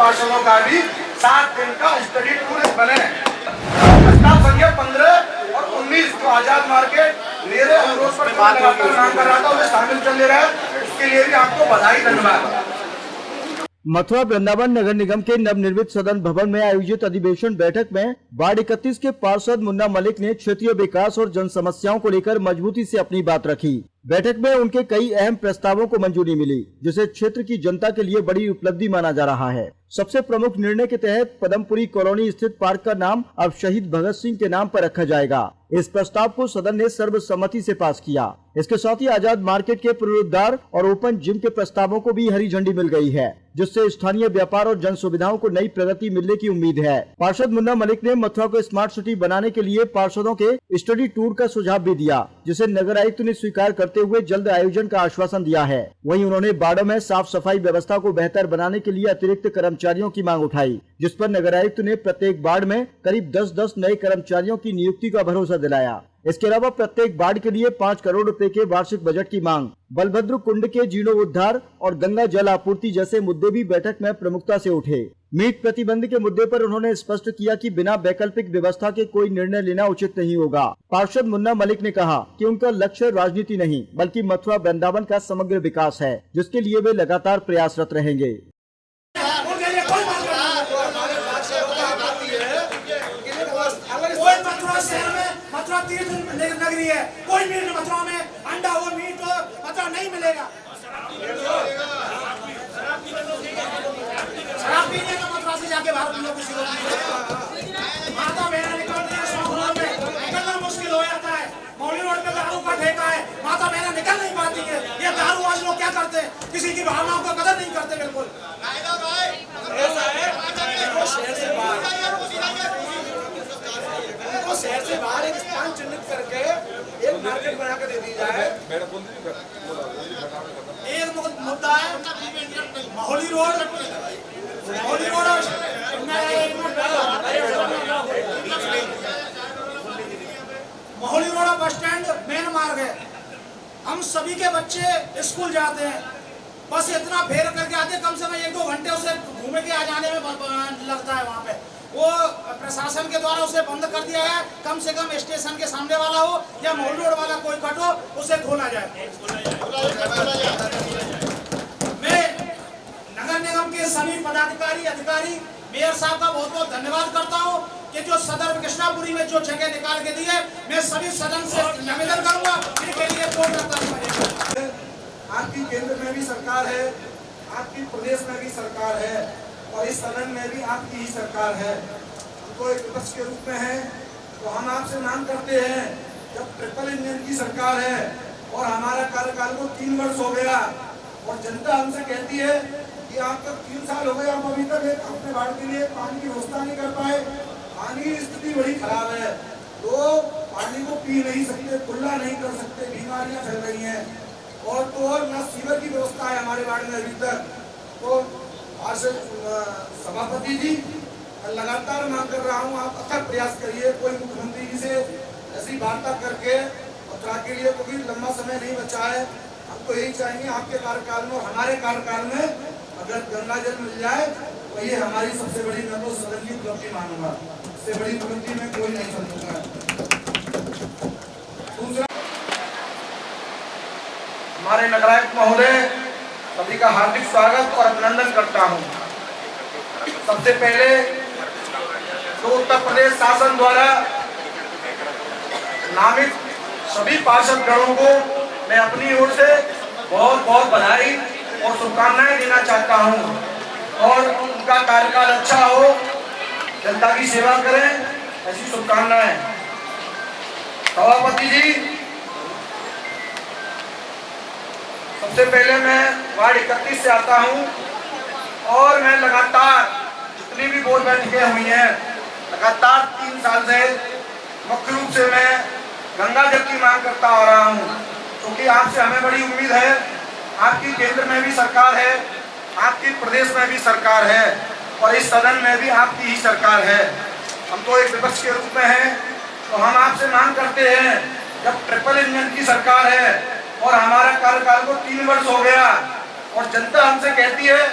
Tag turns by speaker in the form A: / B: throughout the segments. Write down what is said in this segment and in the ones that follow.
A: पार्षदों का भी 7 दिन का स्टडी टूर बने। प्रस्ताव संख्या 15 और 19 जो आजाद मार्केट मेरे अनुरोध पर लगातार मांग कर रहा था उसे शामिल कर ले रहा है, इसके लिए भी आपको बधाई, धन्यवाद।
B: मथुरा वृंदावन नगर निगम के नवनिर्मित सदन भवन में आयोजित अधिवेशन बैठक में वार्ड 31 के पार्षद मुन्ना मलिक ने क्षेत्रीय विकास और जन समस्याओं को लेकर मजबूती से अपनी बात रखी। बैठक में उनके कई अहम प्रस्तावों को मंजूरी मिली, जिसे क्षेत्र की जनता के लिए बड़ी उपलब्धि माना जा रहा है। सबसे प्रमुख निर्णय के तहत पदमपुरी कॉलोनी स्थित पार्क का नाम अब शहीद भगत सिंह के नाम पर रखा जाएगा। इस प्रस्ताव को सदन ने सर्वसम्मति से पास किया। इसके साथ ही आजाद मार्केट के पुनरुद्धार और ओपन जिम के प्रस्तावों को भी हरी झंडी मिल गई है, जिससे स्थानीय व्यापार और जन सुविधाओं को नई प्रगति मिलने की उम्मीद है। पार्षद मुन्ना मलिक ने मथुरा को स्मार्ट सिटी बनाने के लिए पार्षदों के स्टडी टूर का सुझाव भी दिया, जिसे नगर आयुक्त ने स्वीकार करते हुए जल्द आयोजन का आश्वासन दिया है। वहीं उन्होंने वार्डों में साफ सफाई व्यवस्था को बेहतर बनाने के लिए अतिरिक्त कर्मचारियों की मांग उठाई, जिस पर नगर आयुक्त ने प्रत्येक वार्ड में करीब 10-10 नए कर्मचारियों की नियुक्ति का भरोसा दिलाया। इसके अलावा प्रत्येक वार्ड के लिए 5 करोड़ रुपए के वार्षिक बजट की मांग, बलभद्र कुंड के जीर्णोद्धार और गंगा जल आपूर्ति जैसे मुद्दे भी बैठक में प्रमुखता से उठे। मीट प्रतिबंध के मुद्दे पर उन्होंने स्पष्ट किया कि बिना वैकल्पिक व्यवस्था के कोई निर्णय लेना उचित नहीं होगा। पार्षद मुन्ना मलिक ने कहा कि उनका लक्ष्य राजनीति नहीं बल्कि मथुरा वृंदावन का समग्र विकास है, जिसके लिए वे लगातार प्रयासरत रहेंगे।
C: मथुरा तीर्थ नगरी है, कोई मीट मथुरा में अंडा हो मीट हो मथुरा नहीं मिलेगा। शराब पीने का मथुरा से जाके बाहर लोग किसी को माता बहना निकलती है, शौक में निकलना मुश्किल हो जाता है। मौली रोड पे दारू का ठेका है, माता बहना निकल नहीं पाती है। ये दारू आज लोग क्या करते हैं, किसी की भावनाओं का कदर नहीं करते। बिल्कुल शहर से बाहर एक स्थान चिन्हित करके एक मार्केट बना के दे दी जाए। एक मुद्दा है माहौली रोड बस स्टैंड मेन मार्ग है। हम सभी के बच्चे स्कूल जाते हैं, बस इतना फेर करके आते, कम से कम 1-2 घंटे उसे घूमे के आ जाने में लगता है। वहाँ पे वो प्रशासन के द्वारा उसे बंद कर दिया है। कम से कम स्टेशन के सामने वाला हो या मोल रोड वाला कोई कट हो, उसे खोला जाए। मैं नगर निगम के सभी पदाधिकारी अधिकारी मेयर साहब का बहुत बहुत धन्यवाद करता हूँ कि जो सदर कृष्णापुरी में जो जगह निकाल के दी है, मैं सभी सदन से निवेदन करूंगा इनके लिए वोट करता।
A: आपकी केंद्र में भी सरकार है, आपकी प्रदेश में भी सरकार है और इस सदन में भी आपकी ही सरकार है। तो एक विपक्ष के रूप में है तो हम आपसे मांग करते हैं, जब ट्रिपल इंजन की सरकार है और हमारा कार्यकाल को 3 वर्ष हो गया और जनता हमसे कहती है कि आप तक 3 साल हो गए, आप अभी तक अपने वार्ड के लिए पानी की व्यवस्था नहीं कर पाए। पानी की स्थिति बड़ी खराब है, तो पानी को पी नहीं सकते, खुला नहीं कर सकते, बीमारियां फैल रही हैं और तो और न सीवर की व्यवस्था है हमारे वार्ड में अभी तक। तो आज सभापति जी लगातार मांग कर रहा हूँ, आप अथक प्रयास करिए, कोई मुख्यमंत्री जी से ऐसी वार्ता करके मथुरा के लिए कोई लंबा समय नहीं बचा है। हम तो यही चाहेंगे आपके कार्यकाल में और हमारे कार्यकाल में अगर गंगा जल मिल जाए तो ये हमारी सबसे बड़ी, मैं तो सदन की उपलब्धि मानूंगा, इससे बड़ी उपलब्धि में कोई नहीं समझूंगा। दूसरा, हमारे नगर आयुक्त महोदय सभी का हार्दिक स्वागत और अभिनंदन करता हूं। सबसे पहले तो उत्तर प्रदेश शासन द्वारा नामित सभी पार्षद गणों को मैं अपनी ओर से बहुत बहुत बधाई और शुभकामनाएं देना चाहता हूं और उनका कार्यकाल अच्छा हो, जनता की सेवा करें, ऐसी शुभकामनाएं। सभापति जी, सबसे पहले मैं वार्ड 31 से आता हूं और मैं लगातार जितनी भी बोर्ड बैठकें हुई हैं, लगातार 3 साल से मुख्य रूप से मैं गंगा जल की मांग करता आ रहा हूं, क्योंकि आपसे हमें बड़ी उम्मीद है। आपकी केंद्र में भी सरकार है, आपकी प्रदेश में भी सरकार है और इस सदन में भी आपकी ही सरकार है। हम तो एक विपक्ष के रूप में हैं, तो हम आपसे मांग करते हैं, जब ट्रिपल इंजन की सरकार है और हमारा कार्यकाल को 3 वर्ष हो गया और जनता हमसे कहती है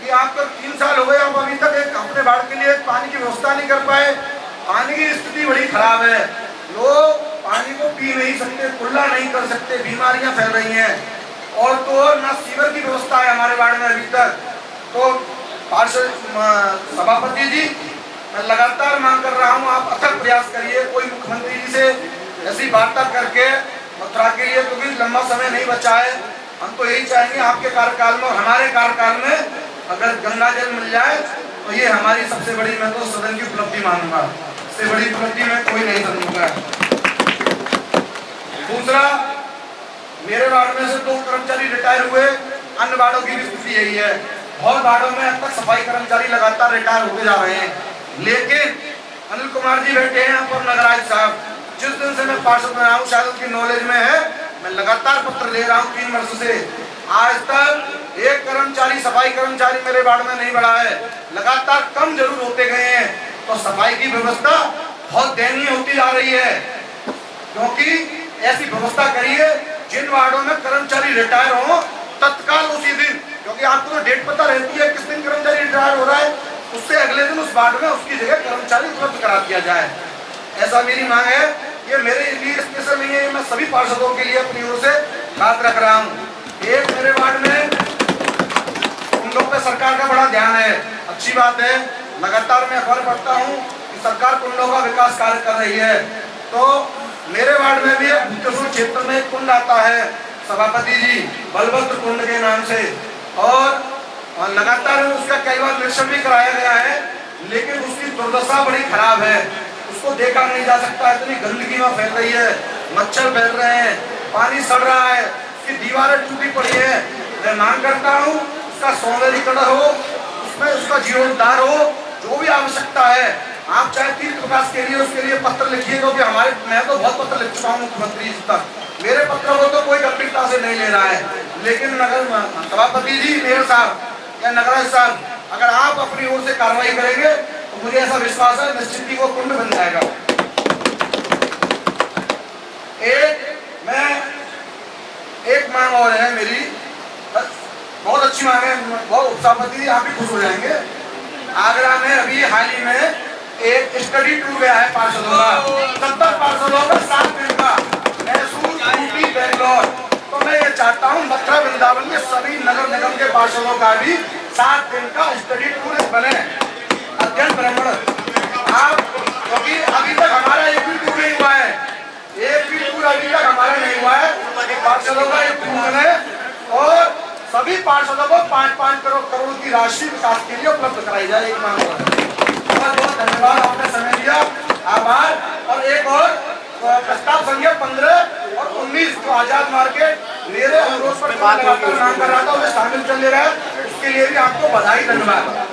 A: कि कि आप तो 3 साल हो गए, आप अभी तक एक अपने वार्ड के लिए पानी की व्यवस्था नहीं कर पाए। पानी की स्थिति बड़ी खराब है, लोग पानी को पी नहीं सकते, कुल्ला नहीं कर सकते, बीमारियां फैल रही हैं। और तो ना सीवर की व्यवस्था है हमारे वार्ड में अभी तक। तो पार्षद सभापति जी, मैं लगातार मांग कर रहा हूँ, आप अथक प्रयास करिए, कोई मुख्यमंत्री जी से ऐसी वार्ता करके मथुरा के लिए, क्योंकि लंबा समय नहीं बचा है। हम तो यही चाहेंगे आपके कार्यकाल में और हमारे कार्यकाल में अगर गंगा जल मिल जाए तो ये हमारी सबसे बड़ी, मैं तो सदन की उपलब्धि मानूंगा, इससे बड़ी उपलब्धि मैं कोई नहीं समझूंगा। दूसरा, मेरे वार्ड में से 2 कर्मचारी रिटायर हुए, अन्य वार्डों की भी स्थिति यही है। बहुत वार्डों में अब तक सफाई कर्मचारी लगातार रिटायर होते जा रहे हैं, लेकिन अनिल कुमार जी बैठे हैं यहाँ पर, नगराज साहब, जिस दिन से मैं पार्षद बना हूँ, शायद उनकी नॉलेज में है, मैं लगातार पत्र दे रहा हूँ 3 वर्ष से, आज तक एक कर्मचारी, सफाई कर्मचारी मेरे वार्ड में नहीं बढ़ा है, लगातार कम जरूर होते गए हैं। तो सफाई की व्यवस्था बहुत दयनीय होती जा रही है, क्योंकि ऐसी व्यवस्था करिए जिन वार्डों में कर्मचारी रिटायर हो तत्काल उसी दिन, क्योंकि आपको तो डेट पता रहती है किस दिन कर्मचारी रिटायर हो रहा है, उससे अगले दिन उस वार्ड में उसकी जगह कर्मचारी उपलब्ध करा दिया जाए। ऐसा मेरी मांग है। ये मेरे लिए स्पेशल नहीं है, मैं सभी पार्षदों के लिए अपनी ओर से बात रख रहा हूँ। एक मेरे वार्ड में उन लोगों पे सरकार का बड़ा ध्यान है, अच्छी बात है, लगातार मैं अखबार पढ़ता हूँ कि सरकार कुंडों का विकास कार्य कर रही है। तो मेरे वार्ड में भी भूतपुर क्षेत्र में एक कुंड आता है, सभापति जी, बलभद्र कुंड के नाम से, और लगातार उसका कई बार निरीक्षण भी कराया गया है, लेकिन उसकी दुर्दशा बड़ी खराब है, उसको देखा नहीं जा सकता, इतनी गंदगी में फैल रही है, मच्छर फैल रहे हैं, पानी सड़ रहा है, उसकी दीवारें टूटी पड़ी है। मैं मांग करता हूँ उसका सौंदर्यीकरण हो, उसमें उसका जीर्णोद्धार हो, जो भी आवश्यकता है, आप चाहे तीर्थ विकास के लिए उसके लिए पत्र लिखिए, क्योंकि हमारे, मैं तो बहुत पत्र लिख चुका हूँ मुख्यमंत्री जी तक, मेरे पत्र को तो कोई गंभीरता से नहीं ले रहा है, लेकिन नगर सभापति जी, मेयर साहब या नगराज साहब, अगर आप अपनी ओर से कार्रवाई करेंगे तो मुझे ऐसा विश्वास है निश्चित ही वो कुंड बन जाएगा। एक मांग और है मेरी, बहुत अच्छी मांग है, बहुत सभापति जी आप भी खुश हो जाएंगे। आगरा में अभी हाल ही में एक स्टडी टूर गया है पार्षदों का, 70 पार्षदों का 7 दिन का, मैसूर, ऊटी, बेंगलोर। तो मैं ये चाहता हूँ मथुरा वृंदावन के सभी नगर निगम के पार्षदों का भी 7 दिन का स्टडी टूर बने, अध्ययन भ्रमण। आप, क्योंकि अभी तक हमारा एक भी टूर नहीं हुआ है, एक भी टूर अभी तक हमारा नहीं हुआ है, पार्षदों का एक टूर है, और सभी पार्षदों को 5-5 करोड़ की राशि विकास के लिए उपलब्ध कराई जाए, एक मांग है। बहुत बहुत धन्यवाद, आपने समय दिया, आभार। और एक और प्रस्ताव संख्या 15 और 19 जो आजाद मार्केट मेरे अनुरोध पर मांग कर रहा था, उसे शामिल कर ले रहा है, उसके लिए भी आपको बधाई, धन्यवाद।